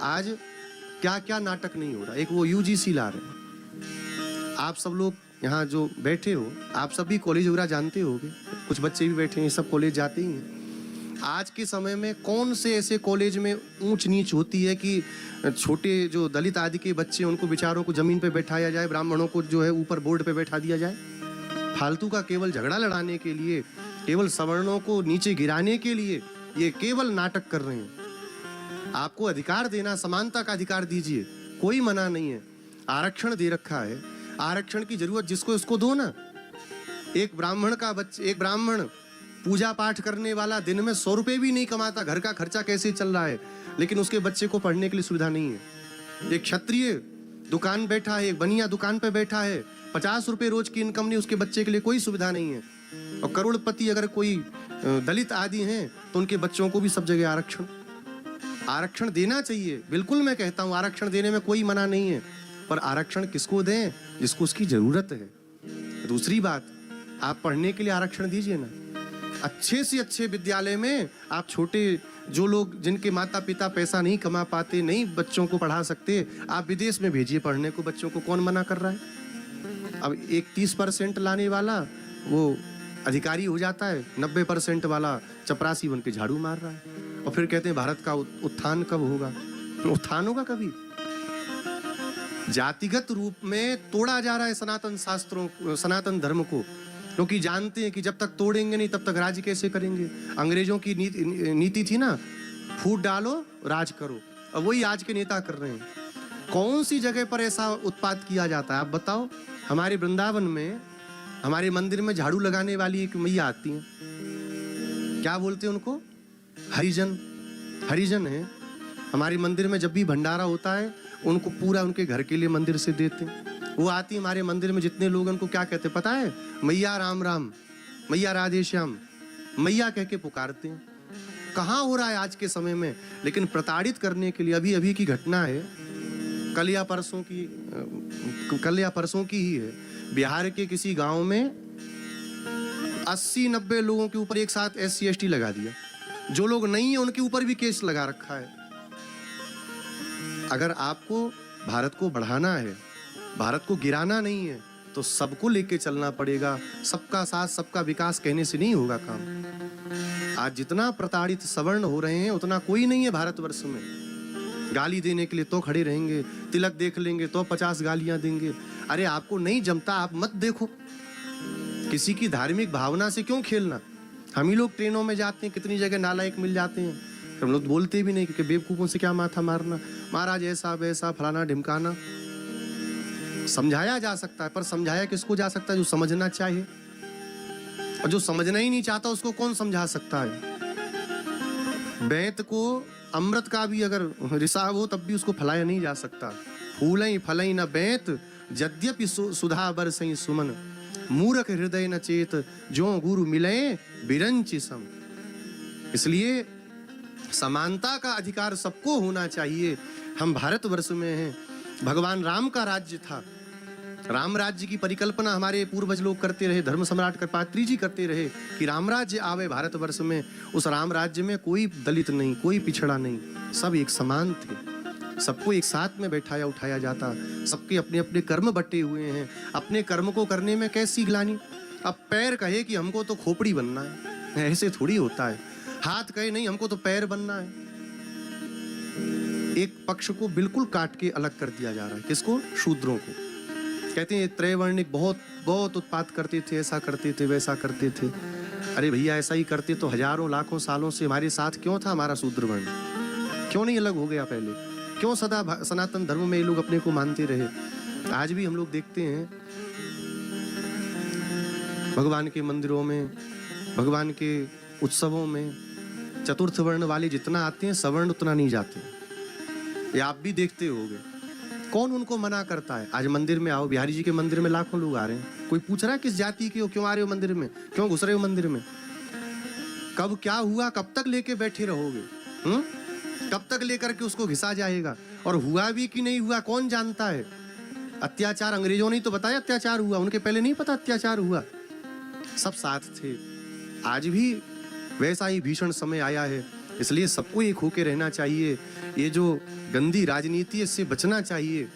आज क्या क्या नाटक नहीं हो रहा। एक वो यूजीसी ला रहे हैं। आप सब लोग यहाँ जो बैठे हो, आप सब भी कॉलेज वगैरह जानते होगे, कुछ बच्चे भी बैठे हैं, सब कॉलेज जाते ही हैं। आज के समय में कौन से ऐसे कॉलेज में ऊंच नीच होती है कि छोटे जो दलित आदि के बच्चे उनको बेचारों को जमीन पे बैठाया जाए, ब्राह्मणों को जो है ऊपर बोर्ड पे बैठा दिया जाए। फालतू का केवल झगड़ा लड़ाने के लिए, केवल सवर्णों को नीचे गिराने के लिए ये केवल नाटक कर रहे हैं। आपको अधिकार देना, समानता का अधिकार दीजिए, कोई मना नहीं है। आरक्षण दे रखा है, आरक्षण की जरूरत जिसको उसको दो ना। एक ब्राह्मण पूजा पाठ करने वाला दिन में 100 रुपए भी नहीं कमाता, घर का खर्चा कैसे चल रहा है, लेकिन उसके बच्चे को पढ़ने के लिए सुविधा नहीं है। एक क्षत्रिय दुकान बैठा है, एक बनिया दुकान पे बैठा है, 50 रुपए रोज की इनकम नहीं, उसके बच्चे के लिए कोई सुविधा नहीं है। और करोड़पति अगर कोई दलित आदि हैं तो उनके बच्चों को भी सब जगह आरक्षण देना चाहिए। बिल्कुल मैं कहता हूँ आरक्षण देने में कोई मना नहीं है, पर आरक्षण किसको दें? जिसको उसकी जरूरत है। दूसरी बात, आप पढ़ने के लिए आरक्षण दीजिए ना। अच्छे से अच्छे विद्यालय में आप छोटे जो लोग जिनके माता पिता पैसा नहीं कमा पाते, नहीं बच्चों को पढ़ा सकते, आप विदेश में भेजिए पढ़ने को। बच्चों को कौन मना कर रहा है? अब एक 30% लाने वाला वो अधिकारी हो जाता है, 90% वाला चपरासी बन के झाड़ू मार रहा है। और फिर कहते हैं भारत का उत्थान कब होगा? उत्थान होगा कभी? जातिगत रूप में तोड़ा जा रहा है सनातन शास्त्रों, सनातन धर्म को, क्योंकि जानते हैं कि जब तक तोड़ेंगे नहीं तब तक राज कैसे करेंगे। अंग्रेजों की नीति थी ना, फूट डालो राज करो, और वही आज के नेता कर रहे हैं। कौन सी जगह पर ऐसा उत्पात किया जाता है आप बताओ? हमारे वृंदावन में, हमारे मंदिर में झाड़ू लगाने वाली एक मैया आती है, क्या बोलते हैं उनको? हरिजन है। हमारे मंदिर में जब भी भंडारा होता है उनको पूरा उनके घर के लिए मंदिर से देते हैं। वो आती है हमारे मंदिर में, जितने लोग उनको क्या कहते हैं पता है? मैया राम राम, मैया राधे श्याम, मैया कह के पुकारते हैं। कहाँ हो रहा है आज के समय में? लेकिन प्रताड़ित करने के लिए, अभी अभी की घटना है, कल या परसों की ही है, बिहार के किसी गांव में 80-90 लोगों के ऊपर एक साथ SC/ST लगा दिया। जो लोग नहीं है उनके ऊपर भी केस लगा रखा है। अगर आपको भारत को बढ़ाना है, भारत को गिराना नहीं है, तो सबको लेके चलना पड़ेगा। सबका साथ सबका विकास कहने से नहीं होगा काम। आज जितना प्रताड़ित सवर्ण हो रहे हैं उतना कोई नहीं है भारतवर्ष में। गाली देने के लिए तो खड़े रहेंगे, तिलक देख लेंगे तो 50 गालियां देंगे। अरे आपको नहीं जमता आप मत देखो। किसी की धार्मिक भावना से क्यों खेलना? हम ही लोग ट्रेनों में जाते हैं, कितनी जगह नालायक मिल जाते हैं, हम लोग बोलते भी नहीं, क्योंकि बेवकूफों से क्या माथा मारना, महाराज ऐसा वैसा फलाना ढिमकाना। समझाया जा सकता है, पर समझाया किसको जा सकता है? जो समझना चाहे। और जो समझना ही नहीं चाहता उसको कौन समझा सकता है? बैंत को अमृत का भी अगर रिसाव हो तब भी उसको फलाया नहीं जा सकता। फूलई फलई न बैंत, यद्यपि सुधा बरसई सुमन, मूर्ख हृदय न चेत, जो गुरु मिले बिरंचि सम। इसलिए समानता का अधिकार सबको होना चाहिए। हम भारतवर्ष में हैं, भगवान राम का राज्य था, राम राज्य की परिकल्पना हमारे पूर्वज लोग करते रहे, धर्म सम्राट कृपात्री जी करते रहे कि राम राज्य आवे भारतवर्ष में। उस राम राज्य में कोई दलित नहीं, कोई पिछड़ा नहीं, सब एक समान थे। सबको एक साथ में बैठाया उठाया जाता। सबके अपने अपने कर्म बटे हुए हैं। अपने कर्म को करने में कैसी ग्लानि? अब पैर कहे कि हमको तो खोपड़ी बनना है, ऐसे थोड़ी होता है। हाथ कहे नहीं हमको तो पैर बनना है। एक पक्ष को बिल्कुल काट के अलग कर दिया जा रहा है। किसको? शूद्रों को। कहते हैं त्रैवर्णिक बहुत उत्पात करते थे, ऐसा करते थे, वैसा करते थे। अरे भैया ऐसा ही करते तो हजारों लाखों सालों से हमारे साथ क्यों था हमारा शूद्र वर्ण? क्यों नहीं अलग हो गया पहले? क्यों सदा सनातन धर्म में ये लोग अपने को मानते रहे? आज भी हम लोग देखते हैं भगवान के मंदिरों में, भगवान के उत्सवों में चतुर्थ वर्ण वाले जितना आते हैं, सवर्ण उतना नहीं जाते। ये आप भी देखते होंगे। कौन उनको मना करता है? आज मंदिर में आओ, बिहारी जी के मंदिर में लाखों लोग आ रहे हैं। कोई पूछ रहा है किस जाति के हो, क्यों आ रहे हो मंदिर में, क्यों घुस रहे हो मंदिर में? कब क्या हुआ, कब तक लेके बैठे रहोगे? कब तक लेकर के उसको घिसा जाएगा? और हुआ भी कि नहीं हुआ कौन जानता है? अत्याचार अंग्रेजों ने तो बताया अत्याचार हुआ, उनके पहले नहीं पता अत्याचार हुआ? सब साथ थे। आज भी वैसा ही भीषण समय आया है, इसलिए सबको एक होके रहना चाहिए। ये जो गंदी राजनीति, इससे बचना चाहिए।